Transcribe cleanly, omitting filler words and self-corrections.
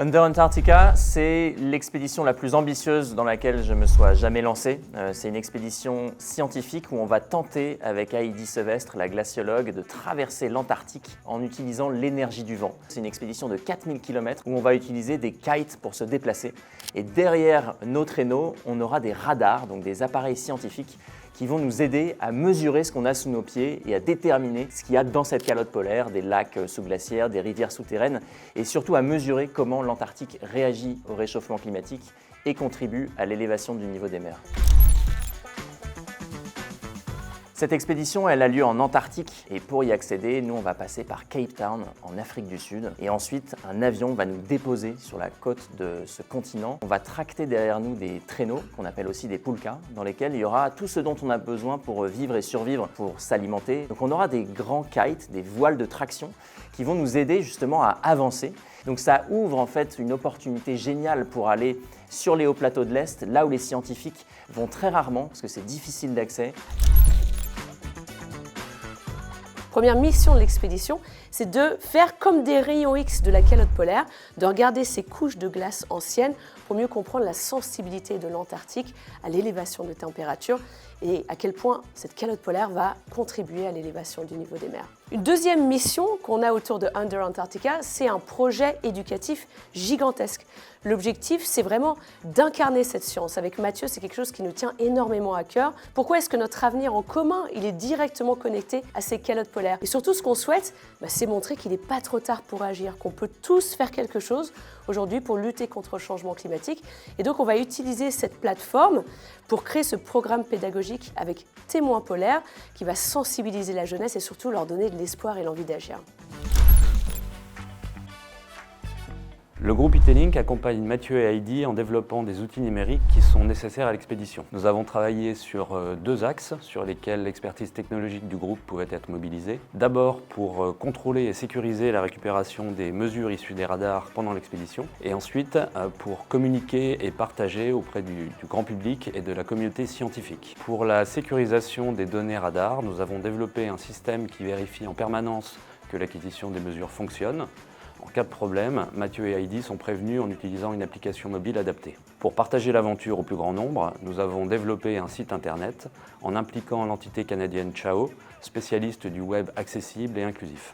Under Antarctica, c'est l'expédition la plus ambitieuse dans laquelle je me sois jamais lancé. C'est une expédition scientifique où on va tenter, avec Heidi Sevestre, la glaciologue, de traverser l'Antarctique en utilisant l'énergie du vent. C'est une expédition de 4000 km où on va utiliser des kites pour se déplacer. Et derrière nos traîneaux, on aura des radars, donc des appareils scientifiques qui vont nous aider à mesurer ce qu'on a sous nos pieds et à déterminer ce qu'il y a dans cette calotte polaire, des lacs sous-glaciaires, des rivières souterraines, et surtout à mesurer comment l'Antarctique réagit au réchauffement climatique et contribue à l'élévation du niveau des mers. Cette expédition, elle a lieu en Antarctique et pour y accéder, nous on va passer par Cape Town en Afrique du Sud et ensuite un avion va nous déposer sur la côte de ce continent. On va tracter derrière nous des traîneaux qu'on appelle aussi des pulkas dans lesquels il y aura tout ce dont on a besoin pour vivre et survivre, pour s'alimenter. Donc on aura des grands kites, des voiles de traction qui vont nous aider justement à avancer. Donc ça ouvre en fait une opportunité géniale pour aller sur les hauts plateaux de l'Est, là où les scientifiques vont très rarement parce que c'est difficile d'accès. Première mission de l'expédition, c'est de faire comme des rayons X de la calotte polaire, de regarder ces couches de glace anciennes pour mieux comprendre la sensibilité de l'Antarctique à l'élévation de température et à quel point cette calotte polaire va contribuer à l'élévation du niveau des mers. Une deuxième mission qu'on a autour de Under Antarctica, c'est un projet éducatif gigantesque. L'objectif, c'est vraiment d'incarner cette science. Avec Mathieu, c'est quelque chose qui nous tient énormément à cœur. Pourquoi est-ce que notre avenir en commun, il est directement connecté à ces calottes polaires? Et surtout, ce qu'on souhaite, c'est montrer qu'il n'est pas trop tard pour agir, qu'on peut tous faire quelque chose aujourd'hui pour lutter contre le changement climatique. Et donc, on va utiliser cette plateforme pour créer ce programme pédagogique avec Témoins polaires qui va sensibiliser la jeunesse et surtout leur donner de l'espoir et l'envie d'agir. Le groupe ITLink accompagne Mathieu et Heidi en développant des outils numériques qui sont nécessaires à l'expédition. Nous avons travaillé sur deux axes sur lesquels l'expertise technologique du groupe pouvait être mobilisée. D'abord pour contrôler et sécuriser la récupération des mesures issues des radars pendant l'expédition et ensuite pour communiquer et partager auprès du grand public et de la communauté scientifique. Pour la sécurisation des données radars, nous avons développé un système qui vérifie en permanence que l'acquisition des mesures fonctionne. En cas de problème, Mathieu et Heidi sont prévenus en utilisant une application mobile adaptée. Pour partager l'aventure au plus grand nombre, nous avons développé un site internet en impliquant l'entité canadienne CHAO, spécialiste du web accessible et inclusif.